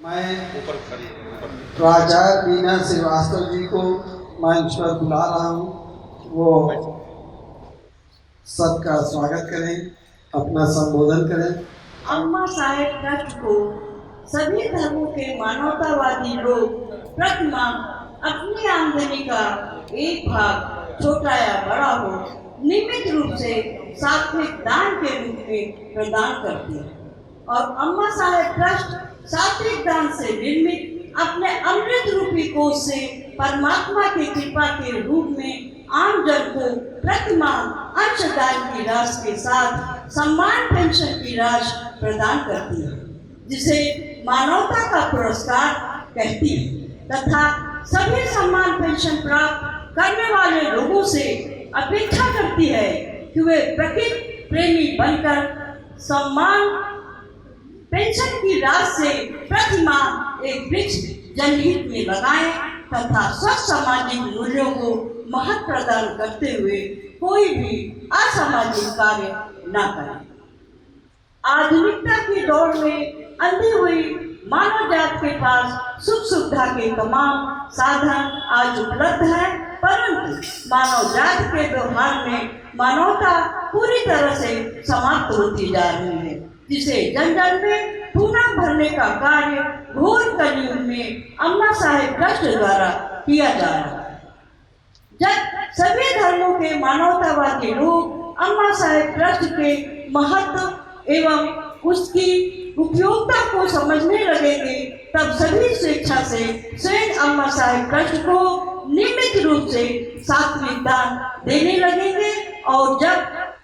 मैं प्राचार्य बीना श्रीवास्तव जी को मंच पर बुला रहा हूँ। वो सबका स्वागत करें, अपना संबोधन करें। अम्मा साहेब ट्रस्ट को सभी धर्मों के मानवतावादी लोग प्रतिमाह अपनी आमदनी का एक भाग छोटा या बड़ा हो नियमित रूप से सात्विक दान के रूप में प्रदान करते हैं और अम्मा साहेब ट्रस्ट सात्विक दान से निर्मित अपने अमृत रूपी कोष से परमात्मा की कृपा के रूप में आम जन को प्रतिमाह अंशदान की राशि के साथ सम्मान पेंशन की राशि प्रदान करती है, जिसे मानवता का पुरस्कार कहती है तथा सभी सम्मान पेंशन प्राप्त करने वाले लोगों से अपेक्षा करती है कि वे प्रकृति प्रेमी बनकर सम्मान पेंशन की राशि से प्रतिमाह एक वृक्ष जनहित में लगाएं तथा स्वस्थ सामाजिक मूल्यों को महत्व प्रदान करते हुए कोई भी असामाजिक कार्य न करें। आधुनिकता की दौड़ में अंधी हुई मानव जात के पास सुख सुविधा के तमाम साधन आज उपलब्ध है, परंतु मानव जात के व्यवहार में मानवता पूरी तरह से समाप्त होती जा रही है, जिसे जन जन में टूना भरने का कार्य घोर कलयुग में अम्मा साहेब ट्रस्ट द्वारा किया जा रहा है। जब सभी धर्मों के मानवतावादी लोग अम्मा साहेब ट्रस्ट के महत्व एवं उसकी उपयोगिता को समझने लगेंगे, तब सभी स्वेच्छा से स्वयं अम्मा साहेब ट्रस्ट को नियमित रूप से सात्विक दान देने लगेंगे और जब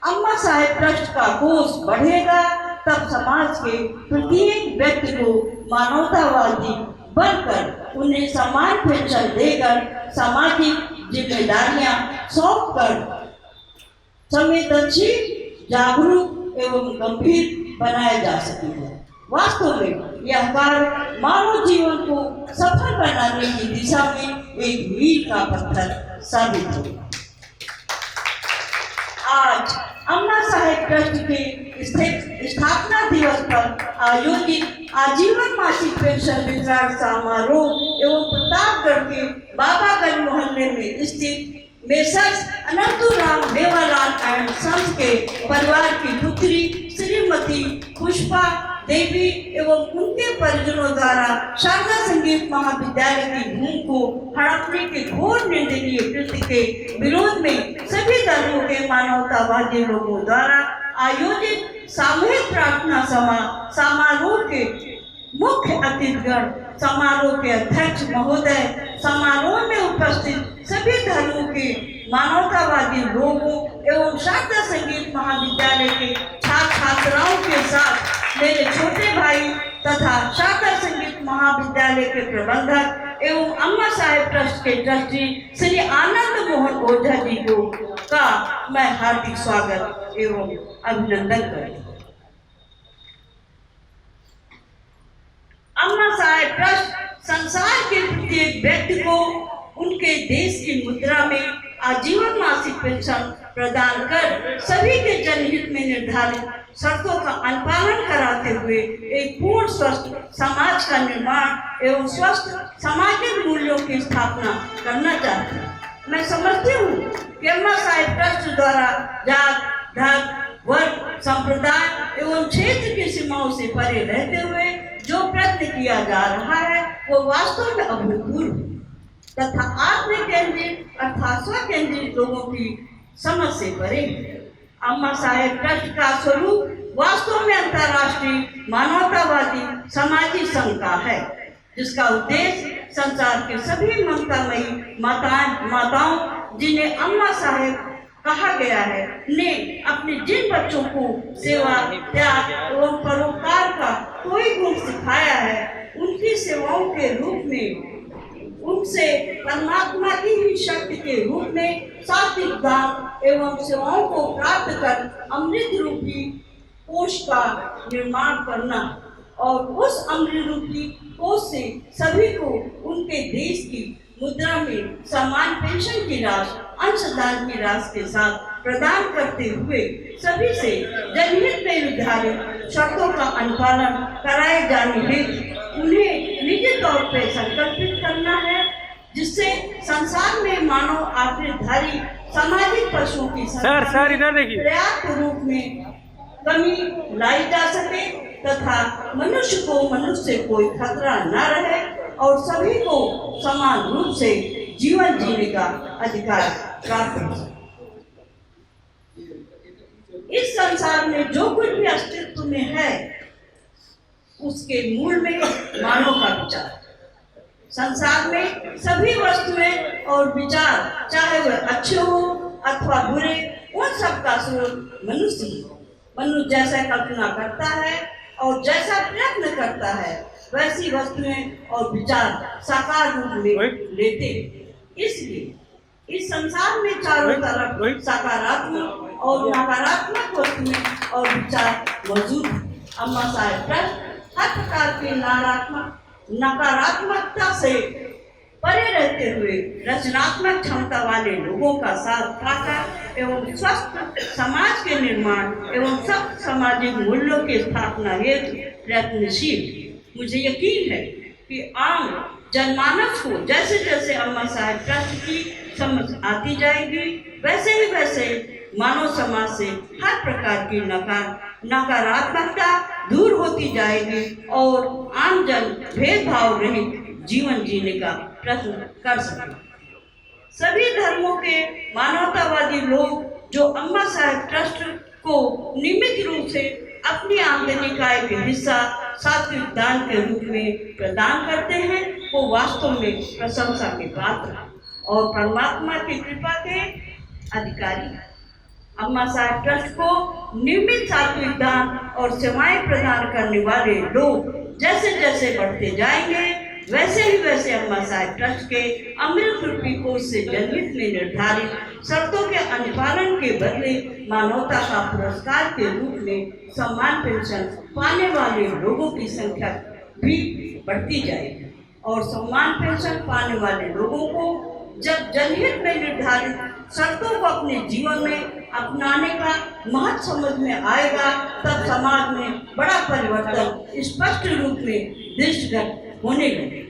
अम्मा साहेब ट्रस्ट का कोष बढ़ेगा तब समाज के प्रत्येक व्यक्ति को मानवतावादी बनकर उन्हें समान पेंशन देकर सामाजिक जिम्मेदारियां सौंपकर संवेदनशील, जागरूक एवं गंभीर बनाया जा सकेगा। वास्तव में यह कार्य मानव जीवन को सफल बनाने की दिशा में एक मील का पत्थर साबित होगा। आज अम्मा साहेब ट्रस्ट के स्थापना दिवस पर आयोजित आजीवन मासिक पेंशन वितरण समारोह एवं प्रतापगढ़ के बाबागंज मोहल्ले में स्थित मेसर्स अनंतुराम मेवालाल एंड संस के परिवार की पुत्री श्रीमती पुष्पा देवी एवं उनके परिजनों द्वारा शारदा संगीत महाविद्यालय की भूमि को हड़पने के घोर निंदनीय कृत्य के विरोध में सभी धर्मों के मानवतावादी लोगों द्वारा आयोजित सामूहिक प्रार्थना समारोह के मुख्य अतिथिगण, समारोह के अध्यक्ष महोदय, समारोह में उपस्थित सभी धर्मों के मानवतावादी लोगों एवं शारदा संगीत महाविद्यालय के छात्र छात्राओं के साथ मेरे छोटे भाई तथा शारदा संगीत महाविद्यालय के प्रबंधक एवं अम्मा साहेब ट्रस्ट के ट्रस्टी श्री आनंद मोहन ओझा जी को का मैं हार्दिक स्वागत एवं अभिनंदन करती हूँ। अम्मा साहेब ट्रस्ट संसार के प्रत्येक व्यक्ति को उनके देश की मुद्रा में आजीवन मासिक पेंशन प्रदान कर सभी के जनहित में निर्धारित शर्तों का अनुपालन कराते हुए एक पूर्ण स्वस्थ समाज का निर्माण एवं स्वस्थ सामाजिक मूल्यों की स्थापना करना चाहती हूँ। मैं समझती हूँ कि अम्मा साहेब ट्रस्ट द्वारा जात, धर्म, वर्ग, संप्रदाय एवं क्षेत्र की सीमाओं से परे रहते हुए जो प्रयत्न किया जा रहा है वो वास्तव में अभूतपूर्व तथा आत्म केंद्रित अर्थात स्व केंद्रित लोगों की समझ से परे है। अम्मा साहेब ट्रस्ट का स्वरूप वास्तव में अंतर्राष्ट्रीय मानवतावादी समाजी संघ का है, जिसका उद्देश्य संसार के सभी ममतामयी माताओं जिन्हें अम्मा साहेब कहा गया है ने अपने जिन बच्चों को सेवा, त्याग एवं परोपकार का कोई गुण सिखाया है, उनकी सेवाओं के रूप में उनसे परमात्मा की ही शक्ति के रूप में सात्विक दान एवं सेवाओं को प्राप्त कर अमृत रूपी कोष का निर्माण करना और उस अमृत रूपी कोष से सभी को उनके देश की मुद्रा में समान पेंशन की राशि अंशदान की राशि के साथ प्रदान करते हुए सभी से जनहित में निर्धारित शर्तों का अनुपालन कराए जाने हेतु उन्हें पे संकल्पित करना है, जिससे संसार में मानव आखिरधारी सामाजिक पशुओं की संख्या इधर देखिए पर्याप्त रूप में कमी लाई जा सके तथा मनुष्य को मनुष्य से कोई खतरा न रहे और सभी को समान रूप से जीवन जीने का अधिकार प्राप्त हो सके। इस संसार में जो कुछ भी अस्तित्व में है उसके मूल में मानव का विचार। संसार में सभी वस्तुएं और विचार, चाहे वह अच्छे हो अथवा बुरे, उन सब का स्रोत मनुष्य ही। मनुष्य जैसा कल्पना करता है और जैसा प्रयत्न करता है वैसी वस्तुएं और विचार साकार रूप में लेते। इसलिए इस संसार में चारों तरफ सकारात्मक और नकारात्मक वस्तुएं और विचार मौजूद हैं। अम्मा साहेब ट्रस्ट हर प्रकार की नकारात्मकता से परे रहते हुए रचनात्मक क्षमता वाले लोगों का साथ पाकर एवं स्वस्थ समाज के निर्माण एवं सब सामाजिक मूल्यों की स्थापना हेतु प्रयत्नशील। मुझे यकीन है कि आम जनमानस को जैसे जैसे अम्मा साहेब ट्रस्ट की समझ आती जाएगी वैसे मानव समाज से हर प्रकार की नकारात्मकता दूर होती जाएगी और आम जन भेदभाव रहित जीवन जीने का प्रयत्न कर सके। सभी धर्मों के मानवतावादी लोग जो अम्मा साहेब ट्रस्ट को नियमित रूप से अपनी आमदनी का एक हिस्सा सात्विक दान के रूप में प्रदान करते हैं वो वास्तव में प्रशंसा के पात्र और परमात्मा की कृपा के अधिकारी। अम्मा साहेब ट्रस्ट को नियमित सात्विक दान और सेवाएं प्रदान करने वाले लोग जैसे जैसे बढ़ते जाएंगे वैसे अम्मा साहेब ट्रस्ट के अमृत रूपी कोष से जनहित में निर्धारित शर्तों के अनुपालन के बदले मानवता का पुरस्कार के रूप में सम्मान पेंशन पाने वाले लोगों की संख्या भी बढ़ती जाएगी और सम्मान पेंशन पाने वाले लोगों को जब जनहित में निर्धारित शर्तों को अपने जीवन में अपनाने का महत्व समझ में आएगा तब समाज में बड़ा परिवर्तन स्पष्ट रूप में दृष्टिगत होने लगे।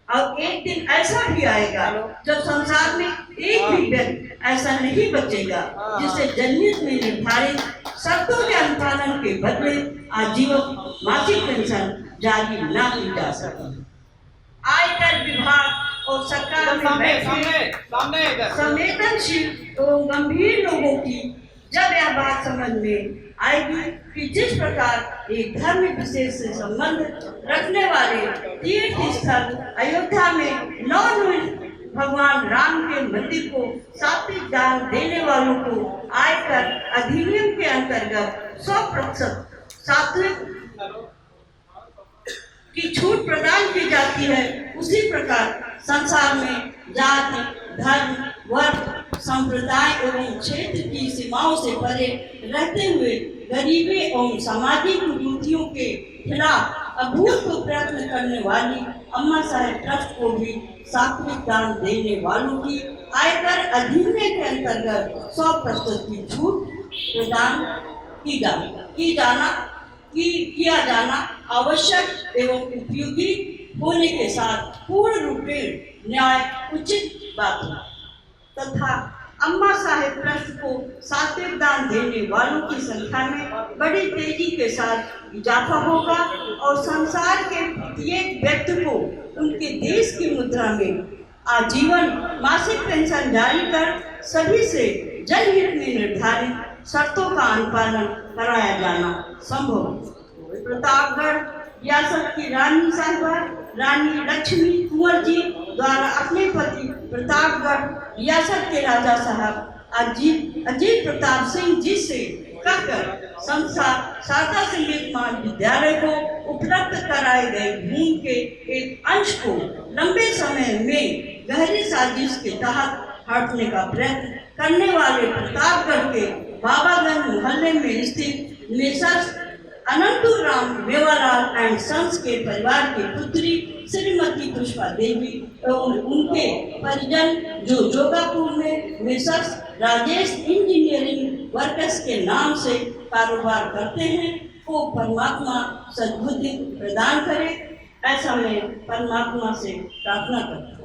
और एक दिन ऐसा भी आएगा जब संसार में एक भी व्यक्ति ऐसा नहीं बचेगा जिसे जनहित में निर्धारित शर्तों के अनुपालन के बदले आजीवन मासिक पेंशन जारी न की जा सके। आयकर विभाग और सरकार में संवेदनशील एवं गंभीर लोगों की जब यह बात समझ में आएगी कि जिस प्रकार एक धर्म विशेष से संबंध रखने वाले तीर्थ स्थल अयोध्या में नवनिर्मित भगवान राम के मंदिर को सात्विक दान देने वालों को आयकर अधिनियम के अंतर्गत 100% सात्विक की छूट प्रदान की जाती है, उसी प्रकार संसार में जाति, धर्म, वर्ग, संप्रदाय एवं क्षेत्र की सीमाओं से परे रहते हुए गरीबी एवं सामाजिक कुरीतियों के खिलाफ अभूतपूर्व प्रयत्न करने वाली अम्मा साहेब ट्रस्ट को भी सात्विक दान देने वालों की आयकर अधिनियम के अंतर्गत 100% की छूट प्रदान किया जाना आवश्यक एवं उपयोगी होने के साथ पूर्ण रूप में न्याय उचित बात है तथा अम्मा साहेब ट्रस्ट को सात्विक दान देने वालों की संख्या में बड़ी तेजी के साथ इजाफा होगा और संसार के प्रत्येक व्यक्ति को उनके देश की मुद्रा में आजीवन मासिक पेंशन जारी कर सभी से जनहित में निर्धारित शर्तों का अनुपालन कराया जाना संभव। प्रतापगढ़ रियासत की रानी साहिबा रानी लक्ष्मी कुंवर जी द्वारा अपने पति प्रतापगढ़ रियासत के राजा साहब अजीत प्रताप सिंह जी से कहकर संस्था शारदा संगीत महाविद्यालय को उपलब्ध कराए गए भूमि के एक अंश को लंबे समय में गहरी साजिश के तहत हड़पने का प्रयत्न करने वाले प्रतापगढ़ के बाबागंज मोहल्ले में स्थित Messrs Anantu Ram Mewalal and sons के परिवार की पुत्री श्रीमती पुष्पा देवी और उनके परिजन जो जोगापुर में मेसर्स राजेश इंजीनियरिंग वर्कर्स के नाम से कारोबार करते हैं को परमात्मा सद्बुद्धि प्रदान करे ऐसा मैं परमात्मा से प्रार्थना करती हूँ।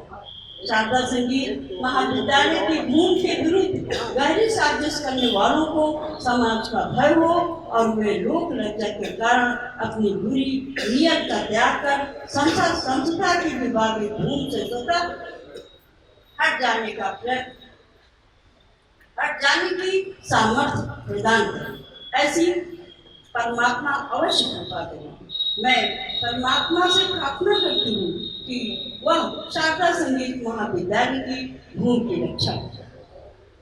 शारदा संगीत महाविद्यालय की भूमि के विरुद्ध गहरी साजिश करने वालों को समाज का भय हो और वे लोक लज्जा के कारण अपनी बुरी नीयत का त्याग कर संस्था की विभागीय भूमि से स्वतः हट जाने की सामर्थ्य प्रदान करें। ऐसी परमात्मा अवश्य कृपा करें। मैं परमात्मा से प्रार्थना करती हूँ कि वह शारदा संगीत महाविद्यालय की भूमि की रक्षा करें।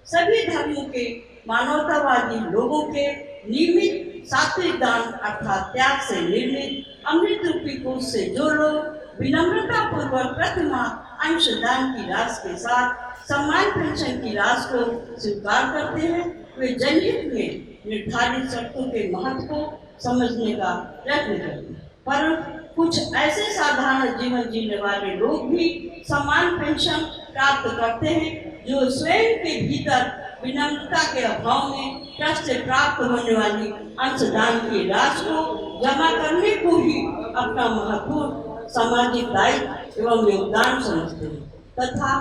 सभी धर्मों के मानवतावादी लोगों के नियमित सात्विक दान अर्थात त्याग से निर्मित अमृत रूपी कोष से जो लोग विनम्रता पूर्वक प्रतिमा अंशदान की राशि के साथ सम्मान पेंशन की राशि को स्वीकार करते हैं, वे जनहित में निर्धारित शर्तों के महत्व को समझने का प्रयत्न करते हैं। पर कुछ ऐसे साधारण जीवन जीने वाले लोग भी समान पेंशन प्राप्त करते हैं जो स्वयं के भीतर विनम्रता के अभाव में ट्रस्ट से प्राप्त होने वाली अंशदान की राशि को जमा करने को ही अपना महत्वपूर्ण सामाजिक दायित्व एवं योगदान समझते हैं तथा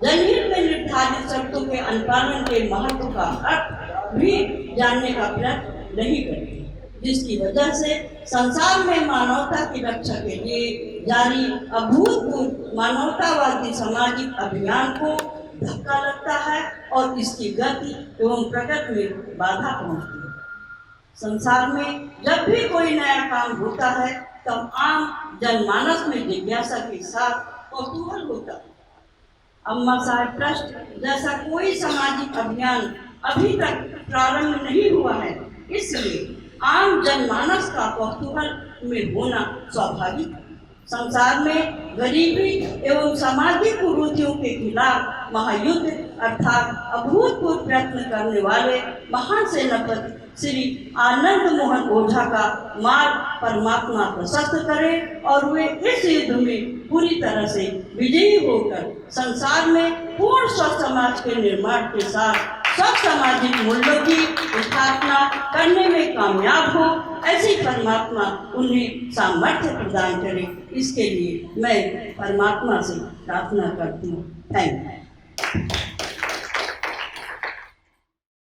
जनहित में निर्धारित शर्तों के अनुपालन के महत्व का अर्थ भी जानने का प्रयत्न नहीं करते, जिसकी वजह से संसार में मानवता की रक्षा के लिए जारी अभूतपूर्व मानवतावादी सामाजिक अभियान को धक्का लगता है और इसकी गति एवं प्रगति में बाधा पहुंचती है। संसार में जब भी कोई नया काम होता है तब आम जनमानस में जिज्ञासा के साथ कौतूहल होता है। अम्मा साहेब ट्रस्ट जैसा कोई सामाजिक अभियान अभी तक प्रारंभ नहीं हुआ है, इसलिए आम जनमानस का कौतूहल में होना स्वाभाविक है। संसार में गरीबी एवं सामाजिक कुरीतियों के खिलाफ महायुद्ध अर्थात अभूतपूर्व प्रयत्न करने वाले महान सेनापति श्री आनंद मोहन ओझा का मार्ग परमात्मा प्रशस्त करे और वे इस युद्ध में पूरी तरह से विजयी होकर संसार में पूर्ण स्वस्थ समाज के निर्माण के साथ सब सामाजिक मूल्यों की स्थापना करने में कामयाब हो, ऐसी परमात्मा उन्हें सामर्थ्य प्रदान करे। इसके लिए मैं परमात्मा से प्रार्थना करती हूँ। Thank you.